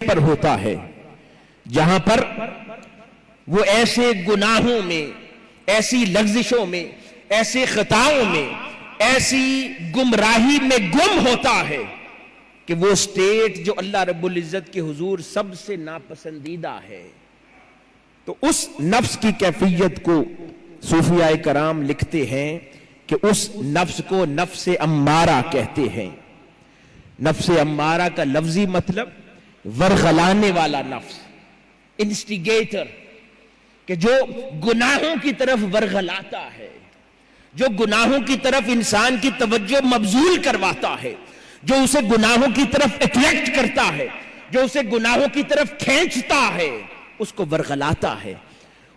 پر ہوتا ہے جہاں پر وہ ایسے گناہوں میں، ایسی لغزشوں میں، ایسے خطاؤں میں، ایسی گمراہی میں گم ہوتا ہے کہ وہ سٹیٹ جو اللہ رب العزت کے حضور سب سے ناپسندیدہ ہے۔ تو اس نفس کی کیفیت کو صوفیاء کرام لکھتے ہیں کہ اس نفس کو نفس امارہ کہتے ہیں۔ نفس امارہ کا لفظی مطلب ورغلانے والا نفس، انسٹیگیٹر، کہ جو گناہوں کی طرف ورغلاتا ہے، جو گناہوں کی طرف انسان کی توجہ مبذول کرواتا ہے، جو اسے گناہوں کی طرف اٹریکٹ کرتا ہے، جو اسے گناہوں کی طرف کھینچتا ہے، اس کو ورغلاتا ہے،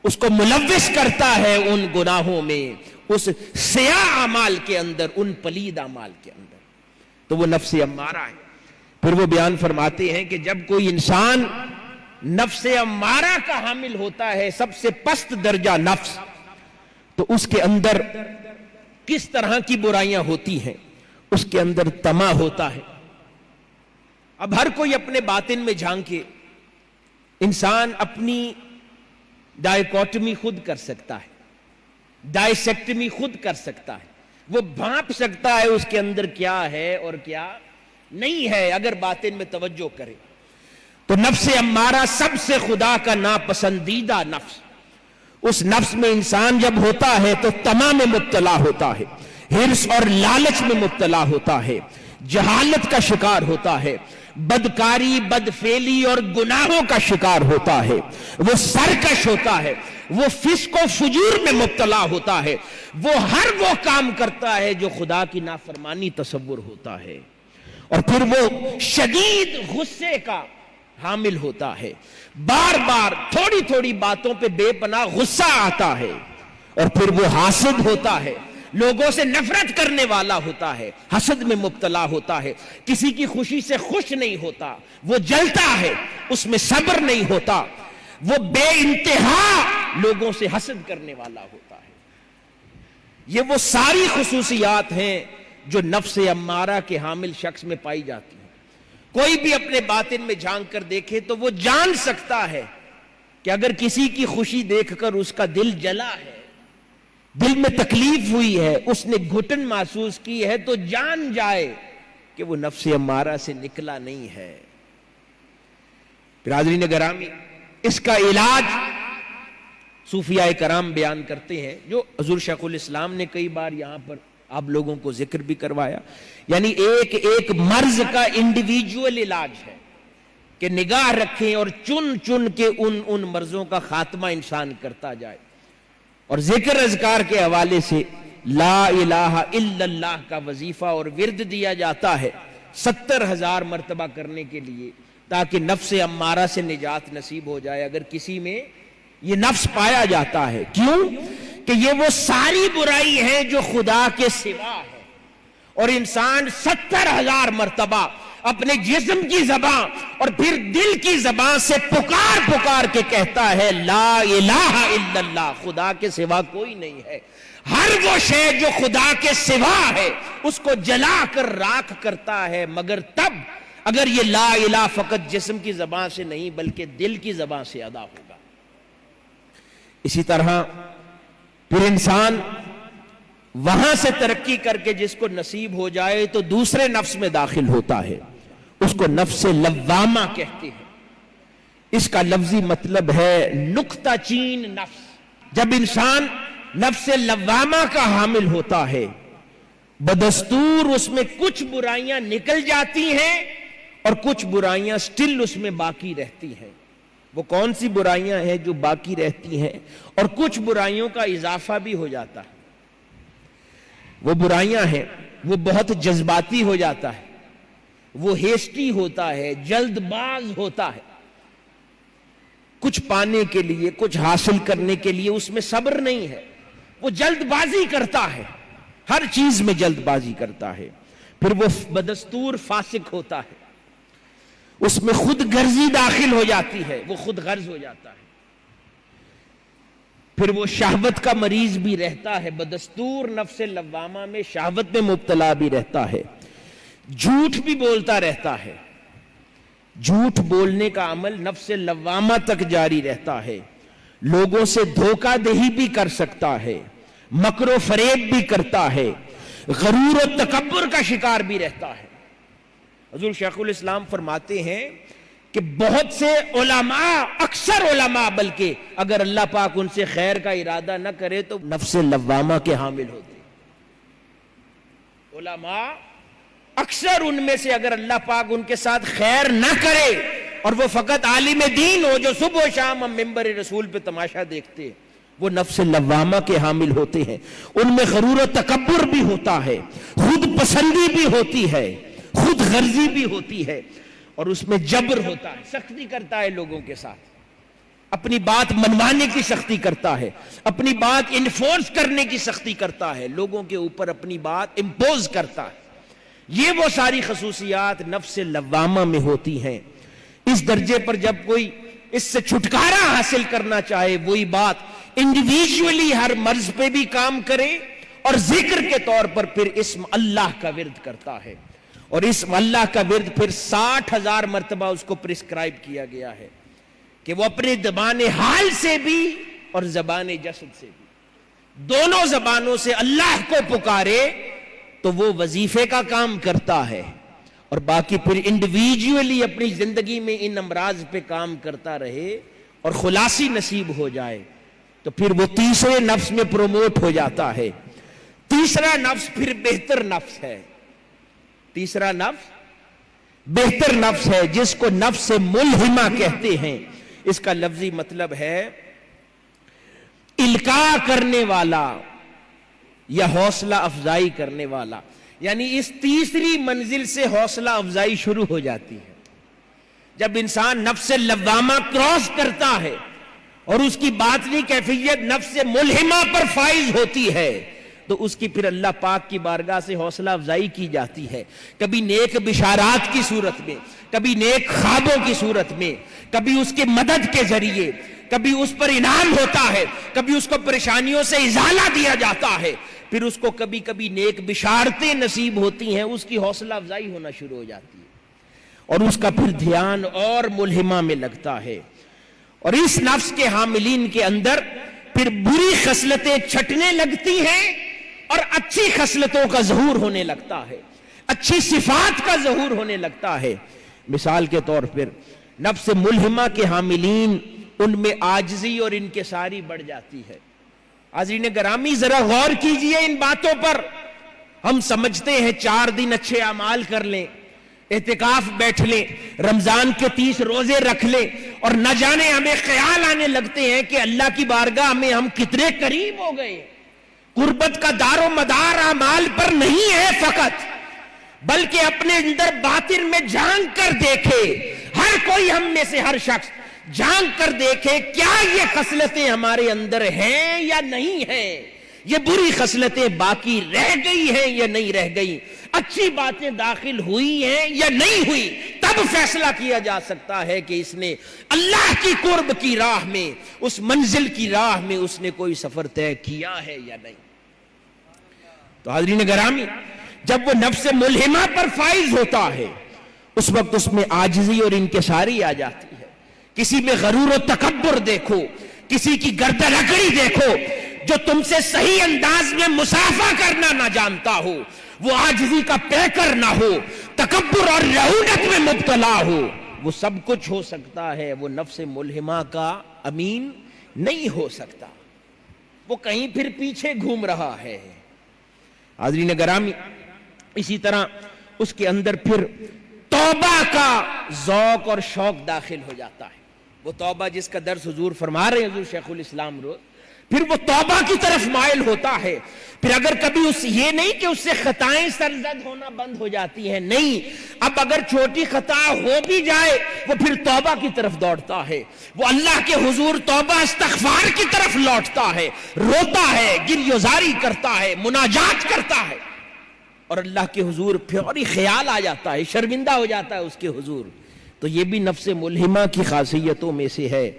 اس کو ملوث کرتا ہے ان گناہوں میں، اس سیاہ اعمال کے اندر، ان پلید اعمال کے اندر۔ تو وہ نفس امارہ ہے۔ پھر وہ بیان فرماتے ہیں کہ جب کوئی انسان نفس امارہ کا حامل ہوتا ہے، سب سے پست درجہ نفس، تو اس کے اندر کس طرح کی برائیاں ہوتی ہیں؟ اس کے اندر طمع ہوتا ہے۔ اب ہر کوئی اپنے باطن میں جھانکے، انسان اپنی ڈائیکوٹمی خود کر سکتا ہے، ڈائسیکٹمی خود کر سکتا ہے، وہ بھانپ سکتا ہے اس کے اندر کیا ہے اور کیا نہیں ہے اگر باطن میں توجہ کرے۔ تو نفس امارہ سب سے خدا کا ناپسندیدہ نفس، اس نفس میں انسان جب ہوتا ہے تو طمع میں مبتلا ہوتا ہے، حرص اور لالچ میں مبتلا ہوتا ہے، جہالت کا شکار ہوتا ہے، بدکاری، بدفعلی اور گناہوں کا شکار ہوتا ہے، وہ سرکش ہوتا ہے، وہ فسق و فجور میں مبتلا ہوتا ہے، وہ ہر وہ کام کرتا ہے جو خدا کی نافرمانی تصور ہوتا ہے، اور پھر وہ شدید غصے کا حامل ہوتا ہے، بار بار تھوڑی تھوڑی باتوں پہ بے پناہ غصہ آتا ہے، اور پھر وہ حاسد ہوتا ہے، لوگوں سے نفرت کرنے والا ہوتا ہے، حسد میں مبتلا ہوتا ہے، کسی کی خوشی سے خوش نہیں ہوتا، وہ جلتا ہے، اس میں صبر نہیں ہوتا، وہ بے انتہا لوگوں سے حسد کرنے والا ہوتا ہے۔ یہ وہ ساری خصوصیات ہیں جو نفس امارہ کے حامل شخص میں پائی جاتی ہیں۔ کوئی بھی اپنے باطن میں جھانک کر دیکھے تو وہ جان سکتا ہے کہ اگر کسی کی خوشی دیکھ کر اس کا دل جلا ہے، دل میں تکلیف ہوئی ہے، اس نے گھٹن محسوس کی ہے، تو جان جائے کہ وہ نفس امارہ سے نکلا نہیں ہے۔ برادرین گرامی، اس کا علاج صوفیاء کرام بیان کرتے ہیں، جو حضور شیخ الاسلام نے کئی بار یہاں پر آپ لوگوں کو ذکر بھی کروایا، یعنی ایک ایک مرض کا انڈیویجول علاج ہے کہ نگاہ رکھیں اور چن چن کے ان مرضوں کا خاتمہ انسان کرتا جائے۔ اور ذکر اذکار کے حوالے سے لا الہ الا اللہ کا وظیفہ اور ورد دیا جاتا ہے 70,000 مرتبہ کرنے کے لیے، تاکہ نفس امارہ سے نجات نصیب ہو جائے اگر کسی میں یہ نفس پایا جاتا ہے۔ کیوں؟ کہ یہ وہ ساری برائی ہے جو خدا کے سوا ہے، اور انسان 70,000 مرتبہ اپنے جسم کی زبان اور پھر دل کی زبان سے پکار پکار کے کہتا ہے لا الہ الا اللہ، خدا کے سوا کوئی نہیں ہے۔ ہر وہ شے جو خدا کے سوا ہے اس کو جلا کر راکھ کرتا ہے، مگر تب اگر یہ لا الہ فقط جسم کی زبان سے نہیں بلکہ دل کی زبان سے ادا ہوگا۔ اسی طرح پھر انسان وہاں سے ترقی کر کے جس کو نصیب ہو جائے تو دوسرے نفس میں داخل ہوتا ہے، اس کو نفس لوامہ کہتے ہیں۔ اس کا لفظی مطلب ہے نکتہ چین نفس۔ جب انسان نفس لوامہ کا حامل ہوتا ہے، بدستور اس میں کچھ برائیاں نکل جاتی ہیں اور کچھ برائیاں سٹل اس میں باقی رہتی ہیں۔ وہ کون سی برائیاں ہیں جو باقی رہتی ہیں؟ اور کچھ برائیوں کا اضافہ بھی ہو جاتا ہے۔ وہ برائیاں ہیں، وہ بہت جذباتی ہو جاتا ہے، وہ ہیسٹی ہوتا ہے، جلد باز ہوتا ہے، کچھ پانے کے لیے، کچھ حاصل کرنے کے لیے اس میں صبر نہیں ہے، وہ جلد بازی کرتا ہے، ہر چیز میں جلد بازی کرتا ہے۔ پھر وہ بدستور فاسق ہوتا ہے، اس میں خود غرضی داخل ہو جاتی ہے، وہ خود غرض ہو جاتا ہے۔ پھر وہ شہوت کا مریض بھی رہتا ہے، بدستور نفس لوامہ میں شہوت میں مبتلا بھی رہتا ہے، جھوٹ بھی بولتا رہتا ہے، جھوٹ بولنے کا عمل نفس لوامہ تک جاری رہتا ہے، لوگوں سے دھوکہ دہی بھی کر سکتا ہے، مکر و فریب بھی کرتا ہے، غرور و تکبر کا شکار بھی رہتا ہے۔ حضور شیخ الاسلام فرماتے ہیں کہ بہت سے علماء، اکثر علماء بلکہ، اگر اللہ پاک ان سے خیر کا ارادہ نہ کرے تو نفس لوامہ کے حامل ہوتے۔ علماء اکثر ان میں سے اگر اللہ پاک ان کے ساتھ خیر نہ کرے اور وہ فقط عالم دین ہو جو صبح و شام ہم ممبر رسول پہ تماشا دیکھتے، وہ نفس لوامہ کے حامل ہوتے ہیں۔ ان میں غرور و تکبر بھی ہوتا ہے، خود پسندی بھی ہوتی ہے، خود غرضی بھی ہوتی ہے، اور اس میں جبر ہوتا ہے، سختی کرتا ہے لوگوں کے ساتھ، اپنی بات منوانے کی سختی کرتا ہے، اپنی بات انفورس کرنے کی سختی کرتا ہے، لوگوں کے اوپر اپنی بات امپوز کرتا ہے۔ یہ وہ ساری خصوصیات نفس لوامہ میں ہوتی ہیں۔ اس درجے پر جب کوئی اس سے چھٹکارا حاصل کرنا چاہے، وہی بات انڈیویجولی ہر مرض پہ بھی کام کرے، اور ذکر کے طور پر پھر اسم اللہ کا ورد کرتا ہے، اور اسم اللہ کا ورد پھر 60,000 مرتبہ اس کو پرسکرائب کیا گیا ہے کہ وہ اپنے زبان حال سے بھی اور زبان جسد سے بھی، دونوں زبانوں سے اللہ کو پکارے تو وہ وظیفے کا کام کرتا ہے، اور باقی پھر انڈیویجولی اپنی زندگی میں ان امراض پہ کام کرتا رہے اور خلاصی نصیب ہو جائے تو پھر وہ تیسرے نفس میں پروموٹ ہو جاتا ہے۔ تیسرا نفس پھر بہتر نفس ہے، تیسرا نفس بہتر نفس ہے، جس کو نفس ملہمہ کہتے ہیں۔ اس کا لفظی مطلب ہے القاء کرنے والا یا حوصلہ افزائی کرنے والا، یعنی اس تیسری منزل سے حوصلہ افزائی شروع ہو جاتی ہے۔ جب انسان نفس لوامہ کراس کرتا ہے اور اس کی باطنی کیفیت نفس ملہمہ پر فائز ہوتی ہے تو اس کی پھر اللہ پاک کی بارگاہ سے حوصلہ افزائی کی جاتی ہے، کبھی نیک بشارات کی صورت میں، کبھی نیک خوابوں کی صورت میں، کبھی اس کی مدد کے ذریعے، کبھی اس پر انعام ہوتا ہے، کبھی اس کو پریشانیوں سے ازالہ دیا جاتا ہے، پھر اس کو کبھی کبھی نیک بشارتیں نصیب ہوتی ہیں، اس کی حوصلہ افزائی ہونا شروع ہو جاتی ہے، اور اس کا پھر دھیان اور ملہمہ میں لگتا ہے۔ اور اس نفس کے حاملین کے اندر پھر بری خصلتیں چھٹنے لگتی ہیں اور اچھی خصلتوں کا ظہور ہونے لگتا ہے، اچھی صفات کا ظہور ہونے لگتا ہے۔ مثال کے طور پر نفس ملہمہ کے حاملین، ان میں عاجزی اور انکساری بڑھ جاتی ہے۔ حاضرین گرامی ذرا غور کیجئے ان باتوں پر۔ ہم سمجھتے ہیں 4 دن اچھے اعمال کر لیں، اعتکاف بیٹھ لیں، رمضان کے 30 روزے رکھ لیں، اور نہ جانے ہمیں خیال آنے لگتے ہیں کہ اللہ کی بارگاہ میں ہم کتنے قریب ہو گئے۔ قربت کا دار و مدار اعمال پر نہیں ہے فقط، بلکہ اپنے اندر باطن میں جھانک کر دیکھے، ہر کوئی ہم میں سے ہر شخص جھانک کر دیکھے کیا یہ خصلتیں ہمارے اندر ہیں یا نہیں ہیں، یہ بری خصلتیں باقی رہ گئی ہیں یا نہیں رہ گئی، اچھی باتیں داخل ہوئی ہیں یا نہیں ہوئی، تب فیصلہ کیا جا سکتا ہے کہ اس نے اللہ کی قرب کی راہ میں، اس منزل کی راہ میں اس نے کوئی سفر طے کیا ہے یا نہیں۔ تو حاضرین گرامی، جب وہ نفس ملہمہ پر فائز ہوتا ہے اس وقت اس میں عاجزی اور انکساری آ جاتی ہے۔ کسی میں غرور و تکبر دیکھو، کسی کی گردن اکڑی دیکھو، جو تم سے صحیح انداز میں مصافحہ کرنا نہ جانتا ہو، وہ عاجزی کا پیکر نہ ہو، تکبر اور رعونت میں مبتلا ہو، وہ سب کچھ ہو سکتا ہے، وہ نفس ملہمہ کا امین نہیں ہو سکتا، وہ کہیں پھر پیچھے گھوم رہا ہے۔ حاضرین گرامی، اسی طرح اس کے اندر پھر توبہ کا ذوق اور شوق داخل ہو جاتا ہے۔ وہ توبہ جس کا درس حضور فرما رہے ہیں، حضور شیخ الاسلام روز، پھر وہ توبہ کی طرف مائل ہوتا ہے۔ پھر اگر کبھی یہ نہیں کہ اس سے خطائیں سرزد ہونا بند ہو جاتی ہیں، نہیں، اب اگر چھوٹی خطا ہو بھی جائے وہ پھر توبہ کی طرف دوڑتا ہے، وہ اللہ کے حضور توبہ استغفار کی طرف لوٹتا ہے، روتا ہے، گریہزاری کرتا ہے، مناجات کرتا ہے، اور اللہ کے حضور فوری خیال آ جاتا ہے، شرمندہ ہو جاتا ہے اس کے حضور۔ تو یہ بھی نفس ملہمہ کی خاصیتوں میں سے ہے۔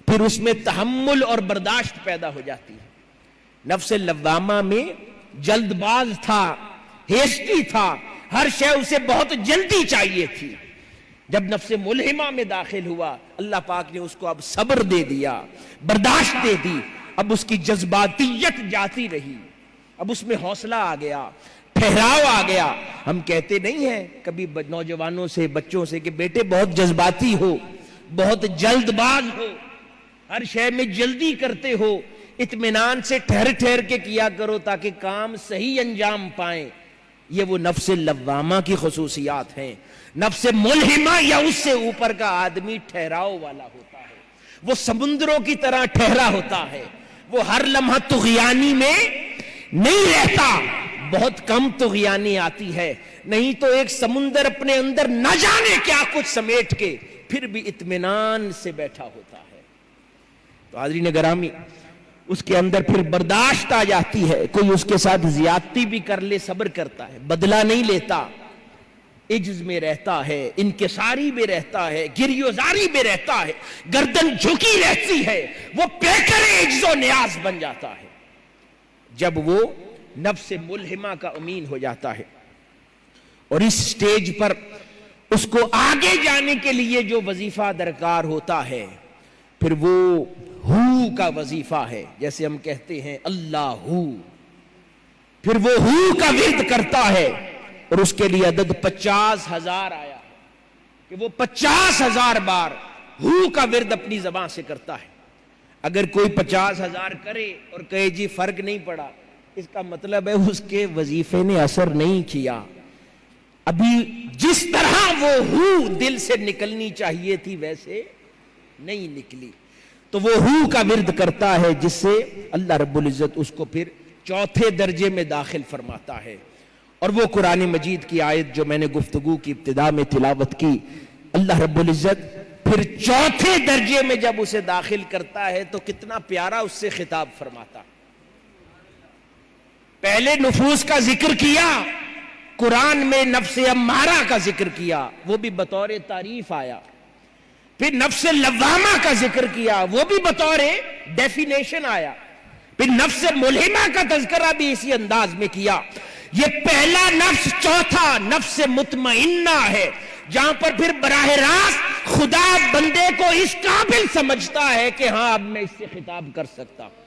پھر اس میں تحمل اور برداشت پیدا ہو جاتی ہے۔ نفس لوامہ میں جلد باز تھا، ہیسٹی تھا، ہر شے اسے بہت جلدی چاہیے تھی، جب نفس ملہمہ میں داخل ہوا اللہ پاک نے اس کو اب صبر دے دیا، برداشت دے دی، اب اس کی جذباتیت جاتی رہی، اب اس میں حوصلہ آ گیا، ٹھہراؤ آ گیا۔ ہم کہتے نہیں ہیں کبھی نوجوانوں سے، بچوں سے کہ بیٹے بہت جذباتی ہو، بہت جلد باز ہو، ہر شے میں جلدی کرتے ہو، اطمینان سے ٹھہر ٹھہر کے کیا کرو تاکہ کام صحیح انجام پائیں۔ یہ وہ نفس لوامہ کی خصوصیات ہیں۔ نفس ملہمہ یا اس سے اوپر کا آدمی ٹھہراؤ والا ہوتا ہے، وہ سمندروں کی طرح ٹھہرا ہوتا ہے، وہ ہر لمحہ طغیانی میں نہیں رہتا، بہت کم طغیانی آتی ہے، نہیں تو ایک سمندر اپنے اندر نہ جانے کیا کچھ سمیٹ کے پھر بھی اطمینان سے بیٹھا ہوتا ہے۔ تو حاضرین گرامی، اس کے اندر پھر برداشت آ جاتی ہے، کوئی اس کے ساتھ زیادتی بھی کر لے صبر کرتا ہے، بدلہ نہیں لیتا، عجز میں رہتا ہے، انکساری میں رہتا ہے، گریوزاری میں رہتا ہے، گردن جھکی رہتی ہے، وہ پیکر عجز و نیاز بن جاتا ہے جب وہ نفس ملہمہ کا امین ہو جاتا ہے۔ اور اس سٹیج پر اس کو آگے جانے کے لیے جو وظیفہ درکار ہوتا ہے پھر وہ ہو کا وظیفہ ہے، جیسے ہم کہتے ہیں اللہ ہو، پھر وہ ہو کا ورد کرتا ہے، اور اس کے لیے عدد 50,000 آیا ہے کہ وہ 50,000 بار ہو کا ورد اپنی زبان سے کرتا ہے۔ اگر کوئی 50,000 کرے اور کہے جی فرق نہیں پڑا، اس کا مطلب ہے اس کے وظیفے نے اثر نہیں کیا، ابھی جس طرح وہ ہو دل سے نکلنی چاہیے تھی ویسے نہیں نکلی۔ تو وہ ہو کا ورد کرتا ہے جس سے اللہ رب العزت اس کو پھر چوتھے درجے میں داخل فرماتا ہے۔ اور وہ قرآن مجید کی آیت جو میں نے گفتگو کی ابتدا میں تلاوت کی، اللہ رب العزت پھر چوتھے درجے میں جب اسے داخل کرتا ہے تو کتنا پیارا اس سے خطاب فرماتا۔ پہلے نفوس کا ذکر کیا، قرآن میں نفس امارہ کا ذکر کیا، وہ بھی بطور تعریف آیا، پھر نفس لوامہ کا ذکر کیا، وہ بھی بطور ڈیفینیشن آیا، پھر نفس ملہمہ کا تذکرہ بھی اسی انداز میں کیا۔ یہ پہلا نفس، چوتھا نفس مطمئنہ ہے، جہاں پر پھر براہ راست خدا بندے کو اس قابل سمجھتا ہے کہ ہاں اب میں اس سے خطاب کر سکتا ہوں،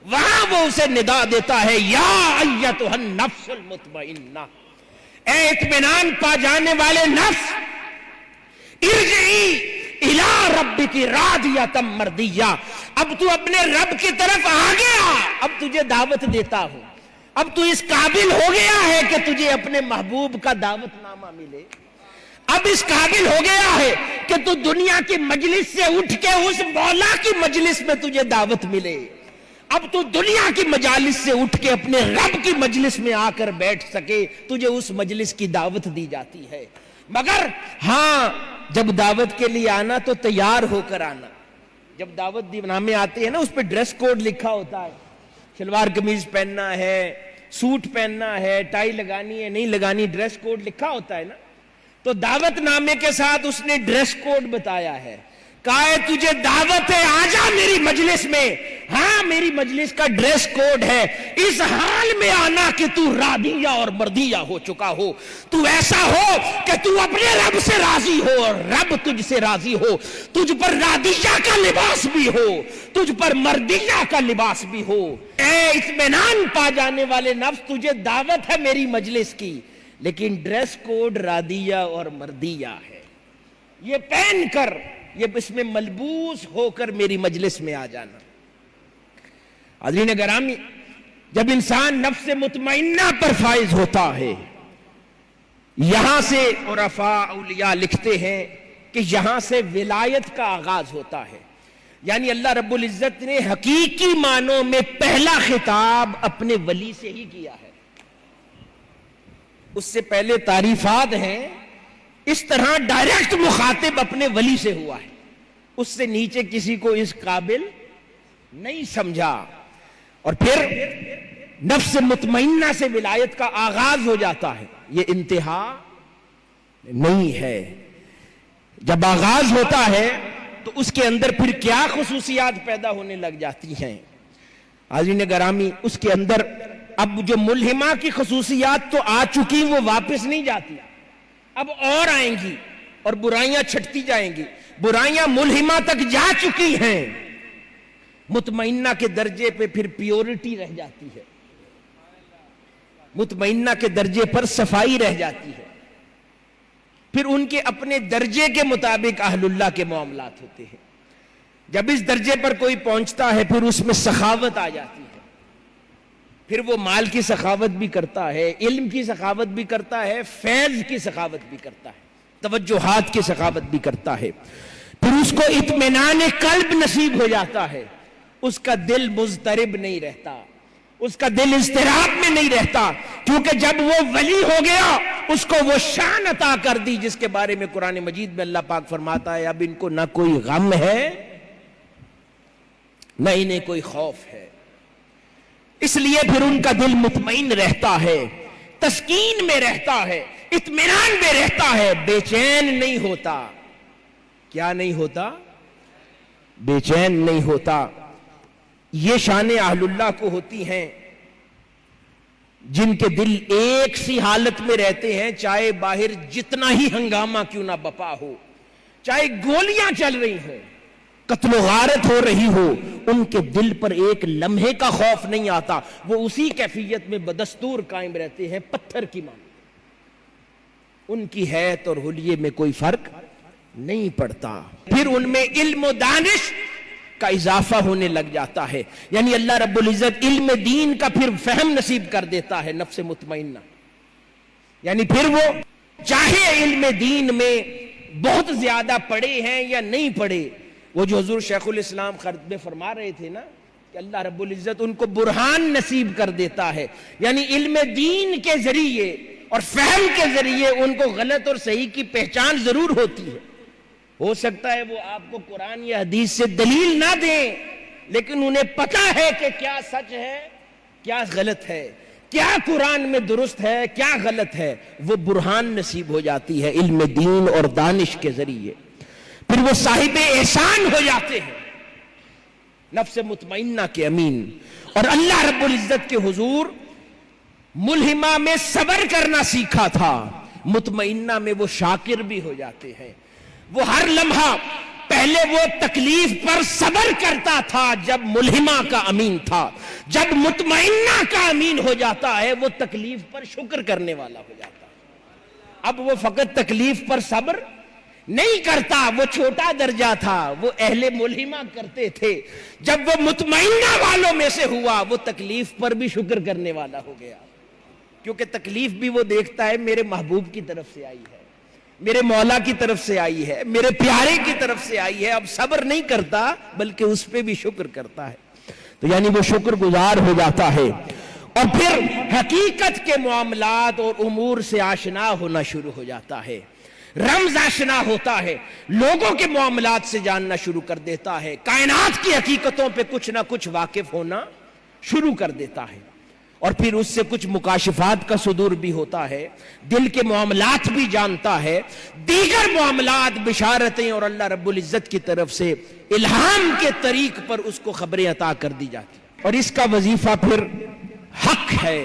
وہاں وہ اسے ندا دیتا ہے یا ایتھا النفس المطمئنہ، اے اطمینان پا جانے والے نفس، ارجعی الی ربک راضیۃ مرضیہ، اب تو اپنے رب کی طرف آ گیا، اب تجھے دعوت دیتا ہوں، اب تو اس قابل ہو گیا ہے کہ تجھے اپنے محبوب کا دعوت نامہ ملے، اب اس قابل ہو گیا ہے کہ تو دنیا کی مجلس سے اٹھ کے اس مولا کی مجلس میں تجھے دعوت ملے، اب تو دنیا کی مجالس سے اٹھ کے اپنے رب کی مجلس میں آ کر بیٹھ سکے، تجھے اس مجلس کی دعوت دی جاتی ہے۔ مگر ہاں جب دعوت کے لیے آنا تو تیار ہو کر آنا۔ جب دعوت دی نامے آتے ہیں نا، اس پہ ڈریس کوڈ لکھا ہوتا ہے، شلوار قمیض پہننا ہے، سوٹ پہننا ہے، ٹائی لگانی ہے نہیں لگانی، ڈریس کوڈ لکھا ہوتا ہے نا، تو دعوت نامے کے ساتھ اس نے ڈریس کوڈ بتایا ہے، کہا ہے تجھے دعوت ہے آجا میری مجلس میں، ہاں میری مجلس کا ڈریس کوڈ ہے، اس حال میں آنا کہ تو راضیہ اور مردیہ ہو چکا ہو، تو ایسا ہو کہ تو اپنے رب سے راضی ہو اور رب تجھ سے راضی ہو، تجھ پر راضیہ کا لباس بھی ہو، تجھ پر مردیہ کا لباس بھی ہو۔ اے اطمینان پا جانے والے نفس، تجھے دعوت ہے میری مجلس کی، لیکن ڈریس کوڈ راضیہ اور مردیہ ہے، یہ پہن کر، یہ اس میں ملبوس ہو کر میری مجلس میں آ جانا۔ حاضرین گرامی، جب انسان نفس مطمئنہ پر فائز ہوتا ہے، یہاں سے عرفاء اولیاء لکھتے ہیں کہ یہاں سے ولایت کا آغاز ہوتا ہے، یعنی اللہ رب العزت نے حقیقی معنوں میں پہلا خطاب اپنے ولی سے ہی کیا ہے۔ اس سے پہلے تعریفات ہیں، اس طرح ڈائریکٹ مخاطب اپنے ولی سے ہوا ہے، اس سے نیچے کسی کو اس قابل نہیں سمجھا، اور پھر نفس مطمئنہ سے ولایت کا آغاز ہو جاتا ہے، یہ انتہا نہیں ہے۔ جب آغاز ہوتا ہے تو اس کے اندر پھر کیا خصوصیات پیدا ہونے لگ جاتی ہیں۔ حاضرین گرامی، اس کے اندر اب جو ملہمہ کی خصوصیات تو آ چکی، وہ واپس نہیں جاتی، اب اور آئیں گی، اور برائیاں چھٹتی جائیں گی، برائیاں ملہمہ تک جا چکی ہیں، مطمئنہ کے درجے پہ پھر پیورٹی رہ جاتی ہے، مطمئنہ کے درجے پر صفائی رہ جاتی ہے، پھر ان کے اپنے درجے کے مطابق اہل اللہ کے معاملات ہوتے ہیں۔ جب اس درجے پر کوئی پہنچتا ہے پھر اس میں سخاوت آ جاتی ہے، پھر وہ مال کی سخاوت بھی کرتا ہے، علم کی سخاوت بھی کرتا ہے، فیض کی سخاوت بھی کرتا ہے، توجہات کی سخاوت بھی کرتا ہے، پھر اس کو اطمینان قلب نصیب ہو جاتا ہے، اس کا دل مضطرب نہیں رہتا، اس کا دل اضطراب میں نہیں رہتا، کیونکہ جب وہ ولی ہو گیا اس کو وہ شان عطا کر دی جس کے بارے میں قرآن مجید میں اللہ پاک فرماتا ہے اب ان کو نہ کوئی غم ہے نہ انہیں کوئی خوف ہے، اس لیے پھر ان کا دل مطمئن رہتا ہے، تسکین میں رہتا ہے، اطمینان میں رہتا ہے، بے چین نہیں ہوتا۔ کیا نہیں ہوتا؟ بے چین نہیں ہوتا۔ یہ شان اہل اللہ کو ہوتی ہیں جن کے دل ایک سی حالت میں رہتے ہیں، چاہے باہر جتنا ہی ہنگامہ کیوں نہ بپا ہو، چاہے گولیاں چل رہی ہوں، قتل و غارت ہو رہی ہو، ان کے دل پر ایک لمحے کا خوف نہیں آتا، وہ اسی کیفیت میں بدستور قائم رہتے ہیں، پتھر کی مانند۔ ان کی حیت اور حلیے میں کوئی فرق نہیں پڑتا۔ پھر ان میں علم و دانش کا اضافہ ہونے لگ جاتا ہے، یعنی اللہ رب العزت علم دین کا پھر فہم نصیب کر دیتا ہے نفس مطمئنہ، یعنی پھر وہ چاہے علم دین میں بہت زیادہ پڑھے ہیں یا نہیں پڑھے، وہ جو حضور شیخ الاسلام خرد میں فرما رہے تھے نا کہ اللہ رب العزت ان کو برہان نصیب کر دیتا ہے، یعنی علم دین کے ذریعے اور فہم کے ذریعے ان کو غلط اور صحیح کی پہچان ضرور ہوتی ہے۔ ہو سکتا ہے وہ آپ کو قرآن یا حدیث سے دلیل نہ دیں، لیکن انہیں پتہ ہے کہ کیا سچ ہے کیا غلط ہے، کیا قرآن میں درست ہے کیا غلط ہے، وہ برہان نصیب ہو جاتی ہے علم دین اور دانش کے ذریعے، پھر وہ صاحب احسان ہو جاتے ہیں، نفس مطمئنہ کے امین۔ اور اللہ رب العزت کے حضور ملہمہ میں صبر کرنا سیکھا تھا، مطمئنہ میں وہ شاکر بھی ہو جاتے ہیں۔ وہ ہر لمحہ پہلے وہ تکلیف پر صبر کرتا تھا جب ملہمہ کا امین تھا، جب مطمئنہ کا امین ہو جاتا ہے وہ تکلیف پر شکر کرنے والا ہو جاتا ہے۔ اب وہ فقط تکلیف پر صبر نہیں کرتا، وہ چھوٹا درجہ تھا، وہ اہل ملہمہ کرتے تھے، جب وہ مطمئنہ والوں میں سے ہوا وہ تکلیف پر بھی شکر کرنے والا ہو گیا، کیونکہ تکلیف بھی وہ دیکھتا ہے میرے محبوب کی طرف سے آئی ہے، میرے مولا کی طرف سے آئی ہے، میرے پیارے کی طرف سے آئی ہے، اب صبر نہیں کرتا بلکہ اس پہ بھی شکر کرتا ہے، تو یعنی وہ شکر گزار ہو جاتا ہے، اور پھر حقیقت کے معاملات اور امور سے آشنا ہونا شروع ہو جاتا ہے، رمز آشنا ہوتا ہے، لوگوں کے معاملات سے جاننا شروع کر دیتا ہے، کائنات کی حقیقتوں پہ کچھ نہ کچھ واقف ہونا شروع کر دیتا ہے، اور پھر اس سے کچھ مکاشفات کا صدور بھی ہوتا ہے، دل کے معاملات بھی جانتا ہے، دیگر معاملات بشارتیں اور اللہ رب العزت کی طرف سے الہام کے طریق پر اس کو خبریں عطا کر دی جاتی ہیں، اور اس کا وظیفہ پھر حق ہے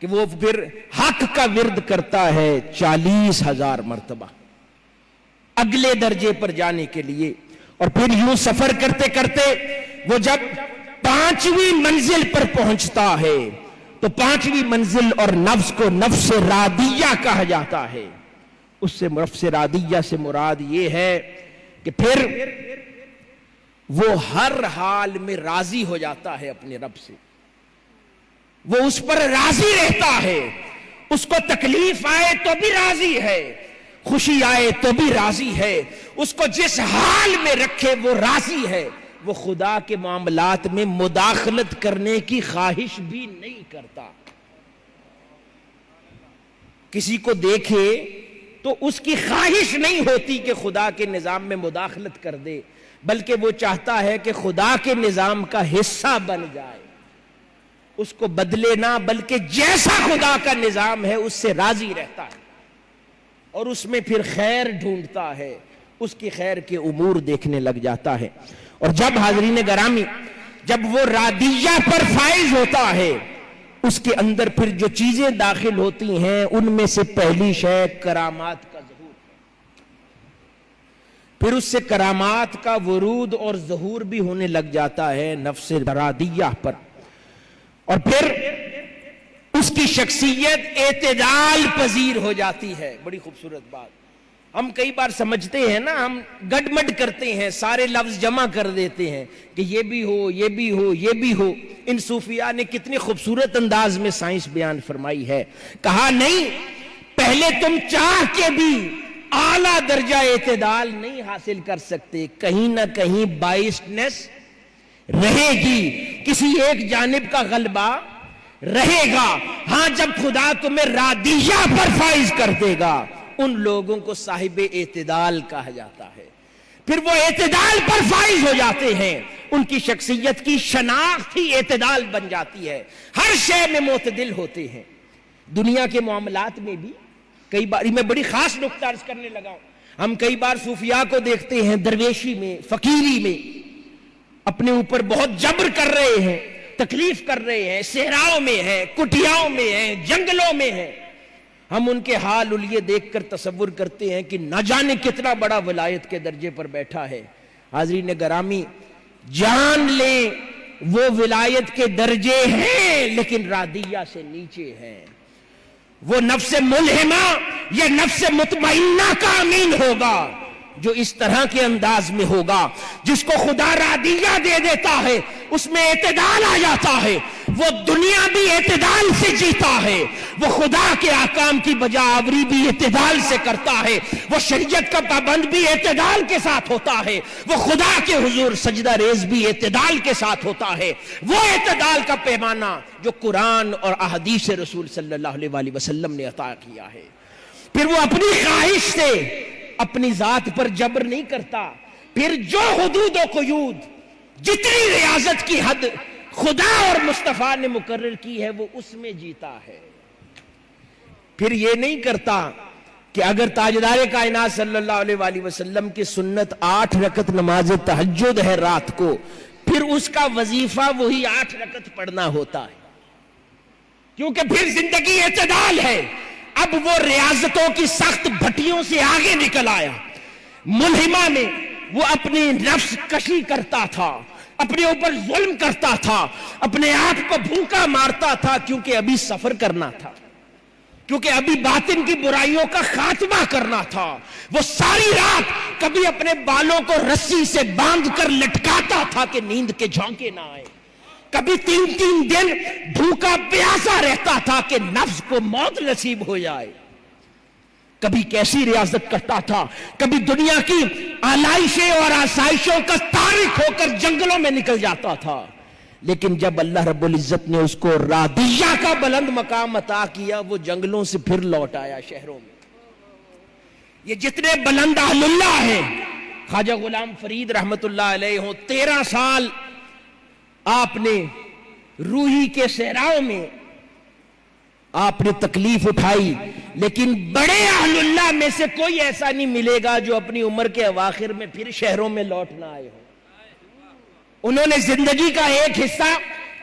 کہ وہ پھر حق کا ورد کرتا ہے 40,000 مرتبہ اگلے درجے پر جانے کے لیے، اور پھر یوں سفر کرتے کرتے وہ جب 5ویں منزل پر پہنچتا ہے تو 5ویں منزل اور نفس کو نفس راضیہ کہا جاتا ہے، اس سے نفس راضیہ سے مراد یہ ہے کہ پھر وہ ہر حال میں راضی ہو جاتا ہے اپنے رب سے، وہ اس پر راضی رہتا ہے، اس کو تکلیف آئے تو بھی راضی ہے، خوشی آئے تو بھی راضی ہے، اس کو جس حال میں رکھے وہ راضی ہے، وہ خدا کے معاملات میں مداخلت کرنے کی خواہش بھی نہیں کرتا۔ کسی کو دیکھے تو اس کی خواہش نہیں ہوتی کہ خدا کے نظام میں مداخلت کر دے، بلکہ وہ چاہتا ہے کہ خدا کے نظام کا حصہ بن جائے، اس کو بدلے نہ بلکہ جیسا خدا کا نظام ہے اس سے راضی رہتا ہے، اور اس میں پھر خیر ڈھونڈتا ہے، اس کی خیر کے امور دیکھنے لگ جاتا ہے۔ اور جب حاضرین گرامی جب وہ راضیہ پر فائز ہوتا ہے اس کے اندر پھر جو چیزیں داخل ہوتی ہیں ان میں سے پہلی شے کرامات کا پھر اس سے کرامات کا ورود اور ظہور بھی ہونے لگ جاتا ہے نفس راضیہ پر، اور پھر اس کی شخصیت اعتدال پذیر ہو جاتی ہے۔ بڑی خوبصورت بات، ہم کئی بار سمجھتے ہیں نا، ہم گڈمڈ کرتے ہیں، سارے لفظ جمع کر دیتے ہیں کہ یہ بھی ہو، یہ بھی ہو، یہ بھی ہو۔ ان صوفیاء نے کتنے خوبصورت انداز میں سائنس بیان فرمائی ہے، کہا نہیں، پہلے تم چاہ کے بھی اعلیٰ درجہ اعتدال نہیں حاصل کر سکتے، کہیں نہ کہیں بائسنس رہے گی، کسی ایک جانب کا غلبہ رہے گا۔ ہاں، جب خدا تمہیں راضیہ پر فائز کر دے گا، ان لوگوں کو صاحب اعتدال کہا جاتا ہے۔ پھر وہ اعتدال پر فائز ہو جاتے ہیں، ان کی شخصیت کی شناخت ہی اعتدال بن جاتی ہے، ہر شے میں معتدل ہوتے ہیں۔ دنیا کے معاملات میں بھی کئی بار، میں بڑی خاص نقطہ عرض کرنے لگا ہوں، ہم کئی بار صوفیاء کو دیکھتے ہیں درویشی میں، فقیری میں، اپنے اوپر بہت جبر کر رہے ہیں، تکلیف کر رہے ہیں، صحراؤں میں ہیں، کٹیاؤں میں ہیں، جنگلوں میں ہیں۔ ہم ان کے حال الیے دیکھ کر تصور کرتے ہیں کہ نہ جانے کتنا بڑا ولایت کے درجے پر بیٹھا ہے۔ حاضرین گرامی، جان لیں وہ ولایت کے درجے ہیں لیکن راضیہ سے نیچے ہیں۔ وہ نفس ملہمہ یا نفس مطمئنہ کا امین ہوگا جو اس طرح کے انداز میں ہوگا، جس کو خدا راضیہ دے دیتا ہے، اس میں اعتدال آ جاتا ہے، وہ دنیا بھی اعتدال سے جیتا ہے، وہ خدا کے احکام کی بجا آوری بھی اعتدال سے کرتا ہے، وہ شریعت کا پابند بھی اعتدال کے ساتھ ہوتا ہے، وہ خدا کے حضور سجدہ ریز بھی اعتدال کے ساتھ ہوتا ہے۔ وہ اعتدال کا پیمانہ جو قرآن اور احادیث رسول صلی اللہ علیہ وآلہ وسلم نے عطا کیا ہے۔ پھر وہ اپنی خواہش سے اپنی ذات پر جبر نہیں کرتا، پھر جو حدود و قیود، جتنی ریاضت کی حد خدا اور مصطفیٰ نے مقرر کی ہے وہ اس میں جیتا ہے۔ پھر یہ نہیں کرتا کہ اگر تاجدار کائنات صلی اللہ علیہ وآلہ وسلم کی سنت 8 رکعت نماز تہجد ہے رات کو، پھر اس کا وظیفہ وہی 8 رکعت پڑھنا ہوتا ہے، کیونکہ پھر زندگی اعتدال ہے۔ اب وہ ریاضتوں کی سخت بھٹیوں سے آگے نکل آیا۔ ملہمہ میں وہ اپنی نفس کشی کرتا تھا، اپنے اوپر ظلم کرتا تھا، اپنے آپ کو بھوکا مارتا تھا، کیونکہ ابھی سفر کرنا تھا، کیونکہ ابھی باطن کی برائیوں کا خاتمہ کرنا تھا۔ وہ ساری رات کبھی اپنے بالوں کو رسی سے باندھ کر لٹکاتا تھا کہ نیند کے جھونکے نہ آئے، کبھی 3 دن بھوکا پیاسا رہتا تھا کہ نفس کو موت نصیب ہو جائے۔ کبھی کیسی ریاضت کرتا تھا، کبھی دنیا کی آلائشیں اور آسائشوں کا تارک ہو کر جنگلوں میں نکل جاتا تھا۔ لیکن جب اللہ رب العزت نے اس کو راضیہ کا بلند مقام عطا کیا، وہ جنگلوں سے پھر لوٹ آیا شہروں میں۔ یہ جتنے بلند اہل اللہ ہیں، خواجہ غلام فرید رحمت اللہ علیہ ہوں، 13 سال آپ نے روحی کے صحراؤں میں آپ نے تکلیف اٹھائی، لیکن بڑے اہل اللہ میں سے کوئی ایسا نہیں ملے گا جو اپنی عمر کے اواخر میں پھر شہروں میں لوٹ نہ آئے ہو۔ انہوں نے زندگی کا ایک حصہ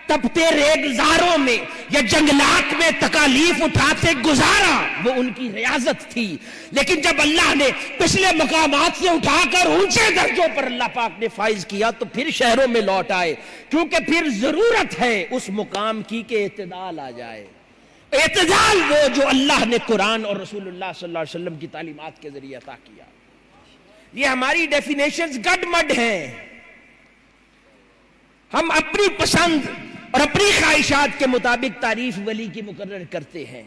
تپتے ریگزاروں میں یا جنگلات میں تکالیف اٹھاتے گزارا، وہ ان کی ریاضت تھی۔ لیکن جب اللہ نے پچھلے مقامات سے اٹھا کر اونچے درجوں پر اللہ پاک نے فائز کیا تو پھر شہروں میں لوٹ آئے، کیونکہ پھر ضرورت ہے اس مقام کی کہ اعتدال آ جائے۔ اعتدال وہ جو اللہ نے قرآن اور رسول اللہ صلی اللہ علیہ وسلم کی تعلیمات کے ذریعے عطا کیا۔ یہ ہماری ڈیفینیشنز گڈ مڈ ہیں، ہم اپنی پسند اور اپنی خواہشات کے مطابق تعریف ولی کی مقرر کرتے ہیں۔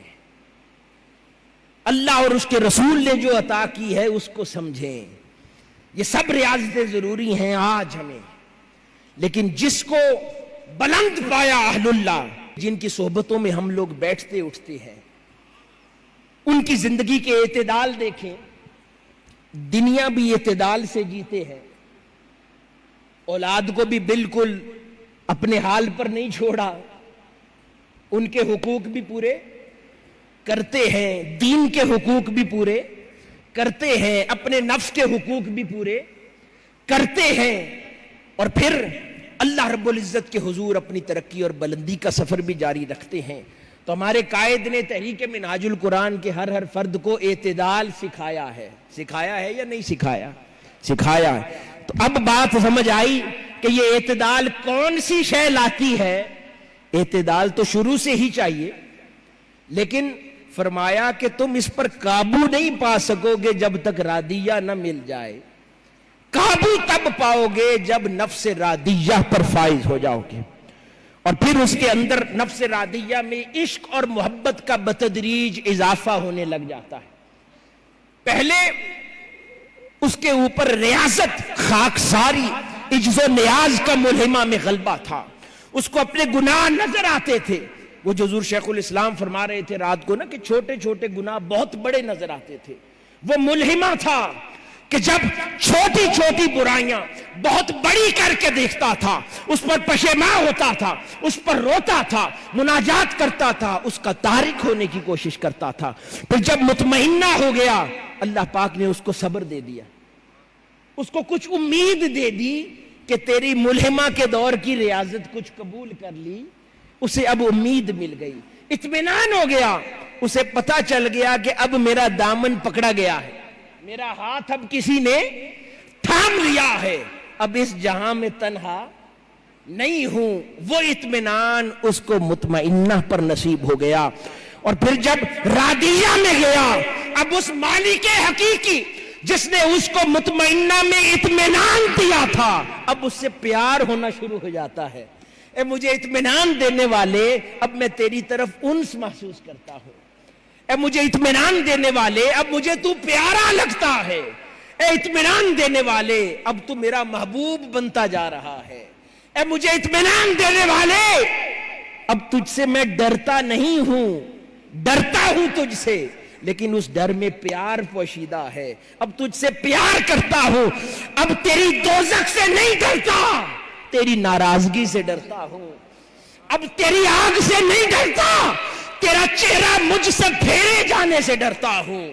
اللہ اور اس کے رسول نے جو عطا کی ہے اس کو سمجھیں۔ یہ سب ریاضتیں ضروری ہیں آج ہمیں، لیکن جس کو بلند پایا اہل اللہ، جن کی صحبتوں میں ہم لوگ بیٹھتے اٹھتے ہیں، ان کی زندگی کے اعتدال دیکھیں۔ دنیا بھی اعتدال سے جیتے ہیں، اولاد کو بھی بالکل اپنے حال پر نہیں چھوڑا، ان کے حقوق بھی پورے کرتے ہیں، دین کے حقوق بھی پورے کرتے ہیں، اپنے نفس کے حقوق بھی پورے کرتے ہیں، اور پھر اللہ رب العزت کے حضور اپنی ترقی اور بلندی کا سفر بھی جاری رکھتے ہیں۔ تو ہمارے قائد نے تحریک منہاج القرآن کے ہر فرد کو اعتدال سکھایا ہے یا نہیں سکھایا؟ سکھایا ہے۔ تو اب بات سمجھ آئی کہ یہ اعتدال کون سی شے لاتی ہے۔ اعتدال تو شروع سے ہی چاہیے، لیکن فرمایا کہ تم اس پر قابو نہیں پا سکو گے جب تک راضیہ نہ مل جائے، قابو تب پاؤ گے جب نفس راضیہ پر فائز ہو جاؤ گے، اور پھر اس کے اندر نفس راضیہ میں عشق اور محبت کا بتدریج اضافہ ہونے لگ جاتا ہے۔ پہلے اس کے اوپر ریاضت، خاکساری، عجز و نیاز کا ملہمہ میں غلبہ تھا، اس کو اپنے گناہ نظر آتے تھے۔ وہ جو حضور شیخ الاسلام فرما رہے تھے رات کو نا کہ چھوٹے چھوٹے گناہ بہت بڑے نظر آتے تھے، وہ ملہمہ تھا کہ جب چھوٹی چھوٹی برائیاں بہت بڑی کر کے دیکھتا تھا، اس پر پشیماں ہوتا تھا، اس پر روتا تھا، مناجات کرتا تھا، اس کا تارک ہونے کی کوشش کرتا تھا۔ پھر جب مطمئنہ ہو گیا، اللہ پاک نے اس کو صبر دے دیا، اس کو کچھ امید دے دی کہ تیری ملہمہ کے دور کی ریاضت کچھ قبول کر لی، اسے اب امید مل گئی، اطمینان ہو گیا، اسے پتا چل گیا کہ اب میرا دامن پکڑا گیا ہے، میرا ہاتھ اب کسی نے تھام لیا ہے، اب اس جہاں میں تنہا نہیں ہوں۔ وہ اطمینان اس کو مطمئنہ پر نصیب ہو گیا، اور پھر جب راضیہ میں گیا، اب اس مالک حقیقی جس نے اس کو مطمئنہ میں اطمینان دیا تھا، اب اس سے پیار ہونا شروع ہو جاتا ہے۔ اے مجھے اطمینان دینے والے، اب میں تیری طرف انس محسوس کرتا ہوں۔ اے مجھے اطمینان دینے والے، اب مجھے تو پیارا لگتا ہے۔ اے اطمینان دینے والے، اب تو میرا محبوب بنتا جا رہا ہے۔ اے مجھے اطمینان دینے والے، اب تجھ سے میں ڈرتا نہیں ہوں، ڈرتا ہوں تجھ سے، لیکن اس ڈر میں پیار پوشیدہ ہے۔ اب تجھ سے پیار کرتا ہوں، اب تیری دوزخ سے نہیں ڈرتا، تیری ناراضگی سے ڈرتا ہوں۔ اب تیری آگ سے نہیں ڈرتا، تیرا چہرہ مجھ سے پھیرے جانے سے ڈرتا ہوں۔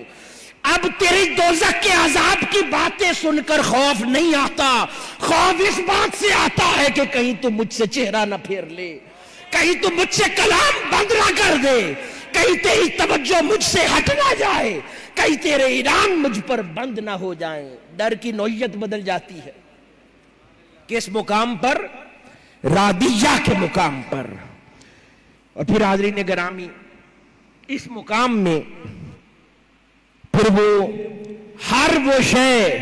اب تیری دوزخ کے عذاب کی باتیں سن کر خوف نہیں آتا، خوف اس بات سے آتا ہے کہ کہیں تو مجھ سے چہرہ نہ پھیر لے، کہیں تو مجھ سے کلام بند نہ کر دے، کہیں تیری توجہ مجھ سے ہٹ نہ جائے، کہیں تیرے انعام مجھ پر بند نہ ہو جائیں۔ ڈر کی نوعیت بدل جاتی ہے، کس مقام پر؟ راضیہ کے مقام پر۔ اور پھر حاضرین گرامی، اس مقام میں پھر ہر وہ شے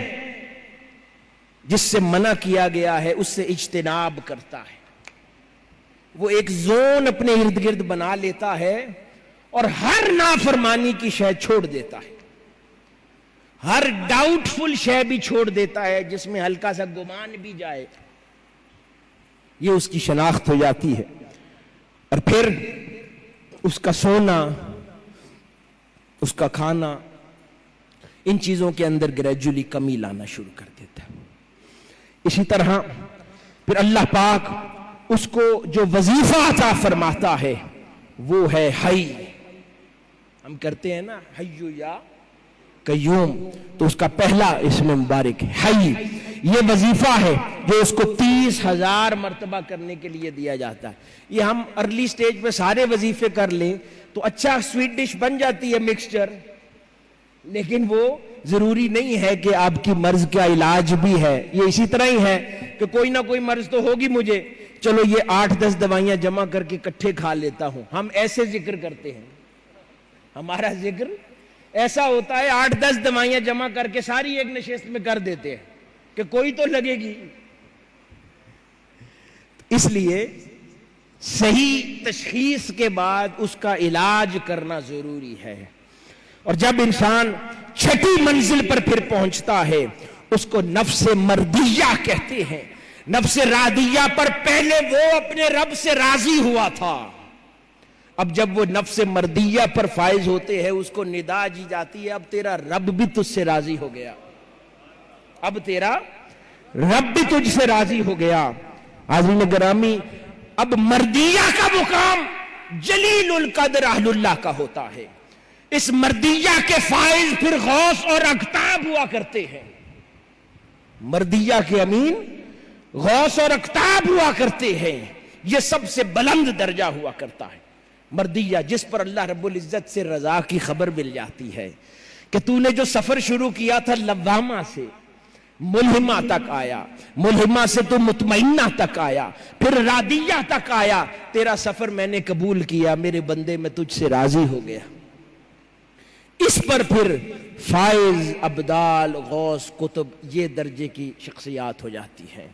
جس سے منع کیا گیا ہے اس سے اجتناب کرتا ہے، وہ ایک زون اپنے ارد گرد بنا لیتا ہے، اور ہر نافرمانی کی شے چھوڑ دیتا ہے، ہر ڈاؤٹ فل شے بھی چھوڑ دیتا ہے، جس میں ہلکا سا گمان بھی جائے، یہ اس کی شناخت ہو جاتی ہے۔ اور پھر اس کا سونا، اس کا کھانا، ان چیزوں کے اندر گریجولی کمی لانا شروع کر دیتا ہے۔ اسی طرح پھر اللہ پاک اس کو جو وظیفہ عطا فرماتا ہے وہ ہے حی۔ ہم کرتے ہیں نا حیو یا قیوم، تو اس کا پہلا اسم مبارک ہے حی۔ یہ وظیفہ ہے جو اس کو 30,000 مرتبہ کرنے کے لیے دیا جاتا ہے۔ یہ ہم ارلی سٹیج پہ سارے وظیفے کر لیں تو اچھا سویٹ ڈش بن جاتی ہے، مکسچر، لیکن وہ ضروری نہیں ہے کہ آپ کی مرض کا علاج بھی ہے۔ یہ اسی طرح ہی ہے کہ کوئی نہ کوئی مرض تو ہوگی مجھے، چلو یہ 8-10 دوائیاں جمع کر کے اکٹھے کھا لیتا ہوں۔ ہم ایسے ذکر کرتے ہیں، ہمارا ذکر ایسا ہوتا ہے 8-10 دوائیاں جمع کر کے ساری ایک نشست میں کر دیتے ہیں کہ کوئی تو لگے گی۔ اس لیے صحیح تشخیص کے بعد اس کا علاج کرنا ضروری ہے۔ اور جب انسان چھٹی منزل پر پھر پہنچتا ہے، اس کو نفس مردیہ کہتے ہیں۔ نفس راضیہ پر پہلے وہ اپنے رب سے راضی ہوا تھا، اب جب وہ نفس مردیہ پر فائز ہوتے ہیں اس کو ندا دی جاتی ہے اب تیرا رب بھی تجھ سے راضی ہو گیا، اب تیرا رب بھی تجھ سے راضی ہو گیا۔ حاضرین گرامی، اب مردیہ کا مقام جلیل القدر اہل اللہ کا ہوتا ہے۔ اس مردیہ کے فائز پھر غوث اور اقطاب ہوا کرتے ہیں، مردیہ کے امین غوث اور اقطاب ہوا کرتے ہیں، یہ سب سے بلند درجہ ہوا کرتا ہے مردیہ، جس پر اللہ رب العزت سے رضا کی خبر مل جاتی ہے کہ تو نے جو سفر شروع کیا تھا لوامہ سے، ملہمہ تک آیا، ملہمہ سے تو مطمئنہ تک آیا، پھر راضیہ تک آیا، تیرا سفر میں نے قبول کیا، میرے بندے میں تجھ سے راضی ہو گیا۔ اس پر پھر فائز، ابدال، غوث، قطب، یہ درجے کی شخصیات ہو جاتی ہیں۔